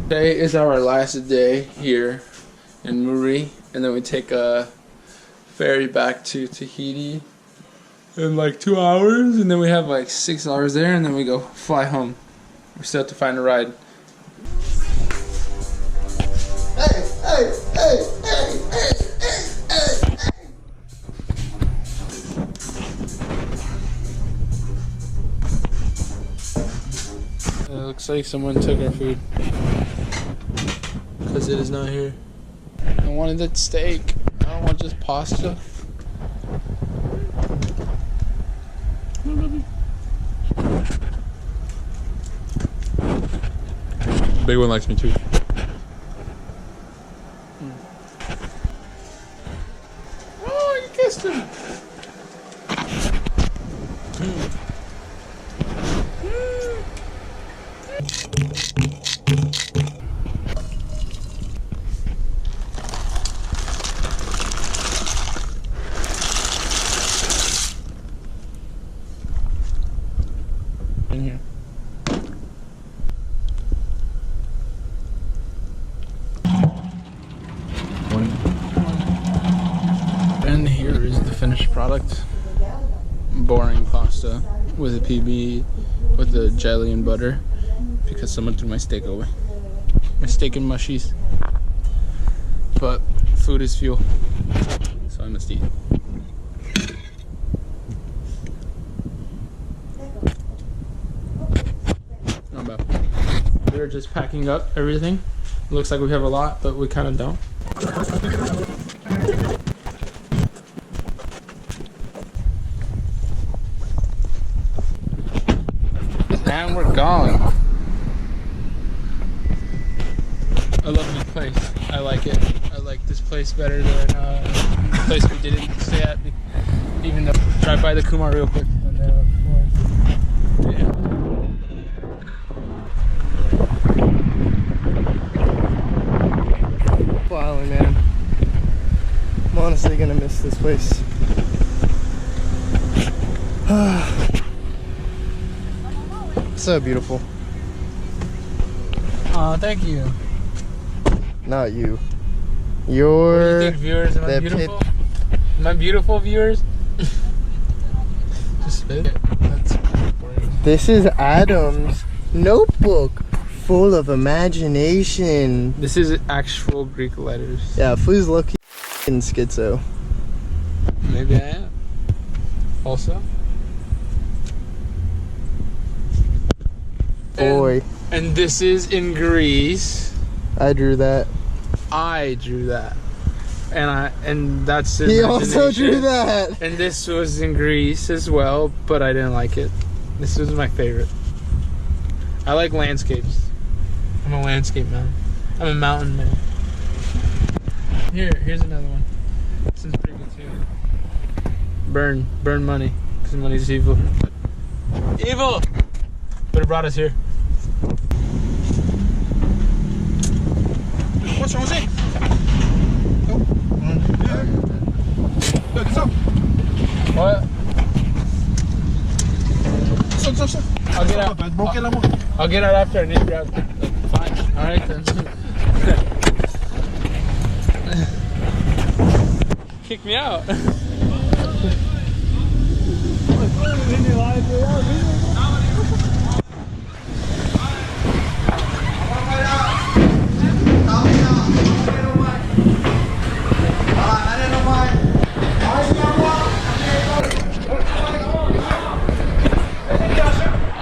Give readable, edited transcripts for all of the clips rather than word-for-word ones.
Today is our last day here in Muri, and then we take a ferry back to Tahiti in like 2 hours, and then we have like 6 hours there, and then we go fly home. We still have to find a ride. It looks like someone took our food because it is not here. I wanted that steak. I don't want just pasta. Big one likes me too. Oh, you kissed him. In here. And here is the finished product. Boring pasta with a PB with the jelly and butter because someone threw my steak away. My steak and mushies. But food is fuel, so I must eat. Not bad. We're just packing up everything. Looks like we have a lot, but we kind of don't. And we're gone. I love this place. I like it. I like this place better than the place we didn't stay at. Even though, drive by the Kumar real quick. And then, yeah. Wow, man. I'm honestly gonna miss this place. So beautiful. Oh, thank you. Not you. What do You're. you think, viewers? Am I beautiful? Am I beautiful, viewers? Just spit it. That's This is Adam's notebook full of imagination. This is actual Greek letters. Yeah, Foo's lucky in schizo. Maybe I am. Also. Boy. And this is in Greece. I drew that. I drew that. And that's He also imagination. drew that. And this was in Greece as well, but I didn't like it. This was my favorite. I like landscapes. I'm a landscape man. I'm a mountain man. Here's another one. This is pretty good too. Burn money, because money's evil. Evil! But it brought us here. What's wrong with it? What? I'll get out. I'll get out after I need to grab. Fine. Alright then. Kick me out.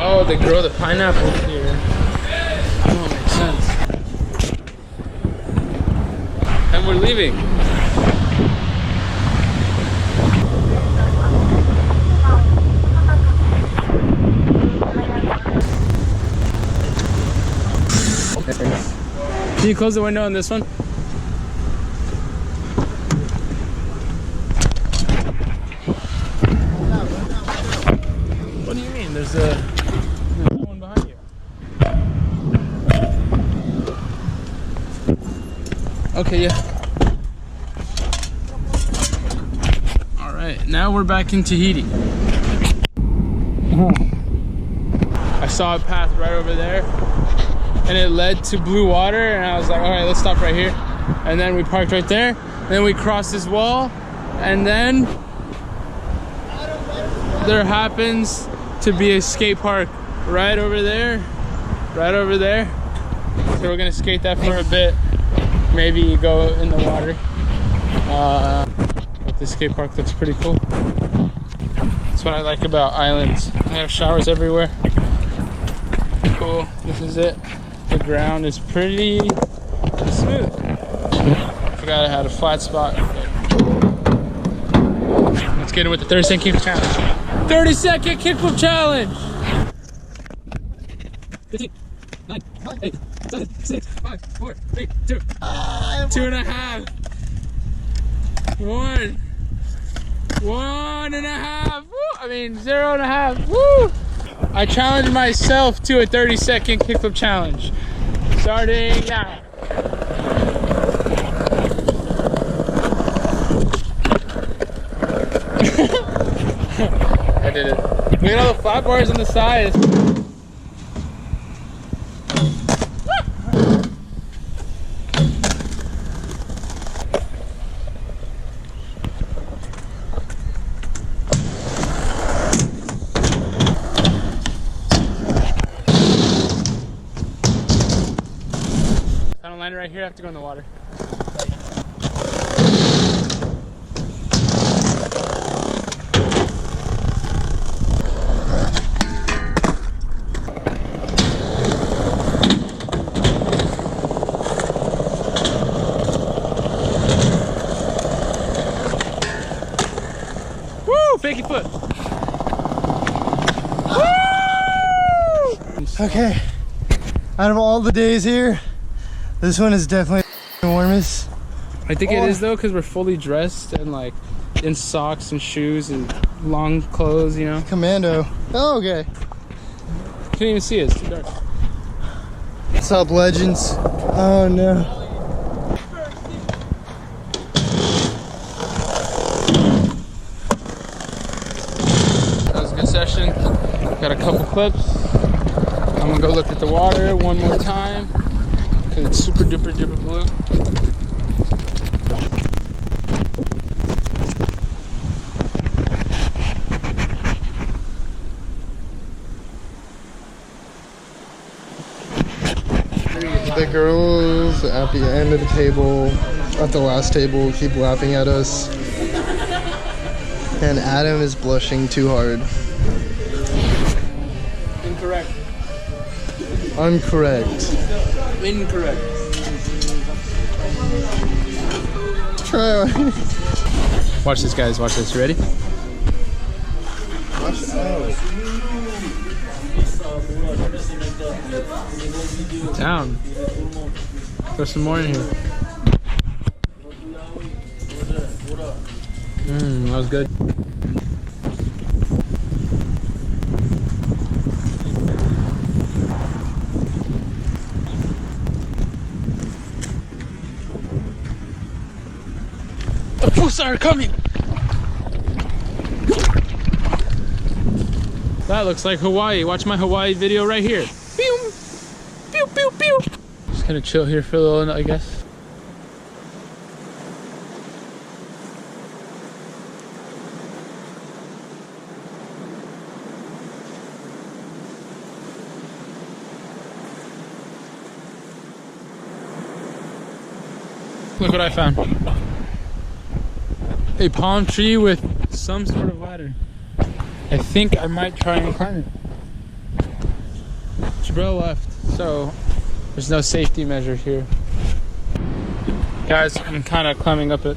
Oh, they grow the pineapple here. Oh, makes sense. And we're leaving. Can you close the window on this one? What do you mean? There's one behind you. Okay, yeah. Alright, now we're back in Tahiti. I saw a path right over there. and it led to blue water, and I was like, all right, let's stop right here. And then we parked right there, and then we crossed this wall, and then there happens to be a skate park right over there. So we're gonna skate that for a bit, maybe go in the water. But the skate park looks pretty cool. That's what I like about islands. They have showers everywhere. Cool, this is it. The ground is pretty smooth. Forgot I had a flat spot. Let's get it with the 30-second kickflip challenge. 30-second kickflip challenge! 15, 9, 8, 7, 6, 5, 4, 3, 2, 2.5. 1. 1.5. Woo! I mean 0.5. Woo! I challenge myself to a 30-second kickflip challenge. Starting now. I did it. Look at all the flat bars on the side. If I don't land it right here, I have to go in the water. Fakey foot. Woo! Okay, out of all the days here, this one is definitely the warmest. I think it is though, because we're fully dressed and like in socks and shoes and long clothes, you know. Commando. Oh, okay. Can't even see it. It's too dark. What's up, legends? Oh no. Session. Got a couple clips. I'm gonna go look at the water one more time because it's super duper duper blue. The girls at the end of the table, at the last table, keep laughing at us. And Adam is blushing too hard. Incorrect. Incorrect. Incorrect. Try. Watch this, guys. Watch this. You ready? Watch out. Town. Throw some more in here. That was good. The posts are coming. That looks like Hawaii. Watch my Hawaii video right here. Pew, pew, pew, pew. Just gonna chill here for a little, I guess. Look what I found. A palm tree with some sort of ladder. I think I might try and climb it. Jabril left, so there's no safety measure here. Guys, I'm kind of climbing up it.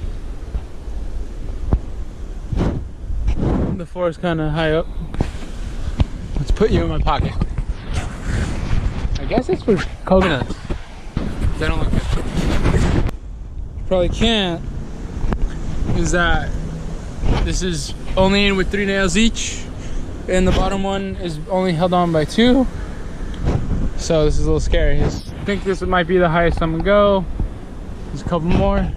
The floor is kind of high up. Let's put you in my pocket. I guess it's for coconuts. They don't look good. Probably can't is that this is only in with 3 nails each, and the bottom one is only held on by 2, so this is a little scary. I think this might be the highest I'm gonna go. There's a couple more.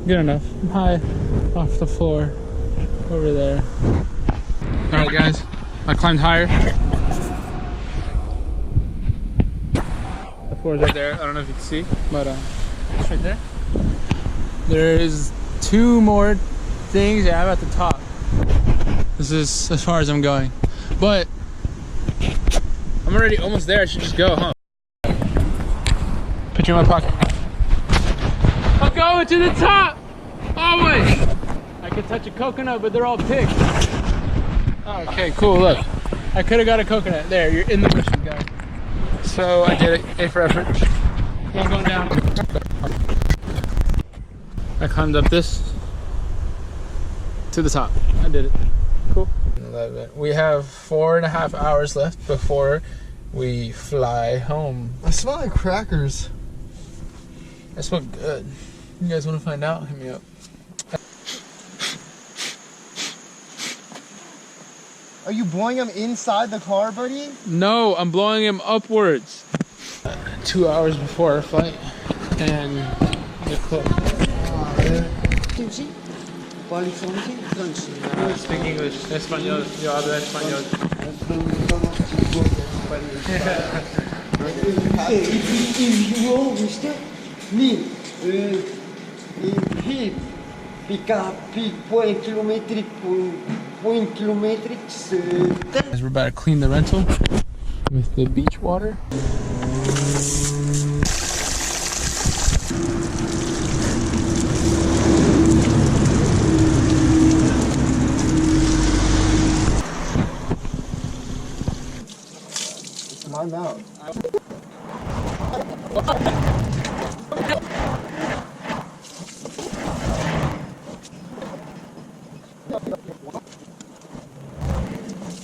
Good enough. I'm high off the floor over there. All right, guys, I climbed higher. Skateboard's right there. I don't know if you can see, but it's right there. There's 2 more things I'm at the top. This is as far as I'm going, but I'm already almost there. I should just go, huh? Picture in my pocket. I'm going to the top! Always! I could touch a coconut, but they're all picked. Okay, cool, look. I could have got a coconut. There, you're in the bushes, guys. So I did it. A for effort. I'm going down. I climbed up this to the top. I did it. Cool. 11. We have 4.5 hours left before we fly home. I smell like crackers. I smell good. You guys want to find out? Hit me up. Are you blowing them inside the car, buddy? No, I'm blowing him upwards. 2 hours before our flight, and they're closed. Speak English. Español. Yo hablo español. If you understand me, he point kilometrics. We're about to clean the rental with the beach water.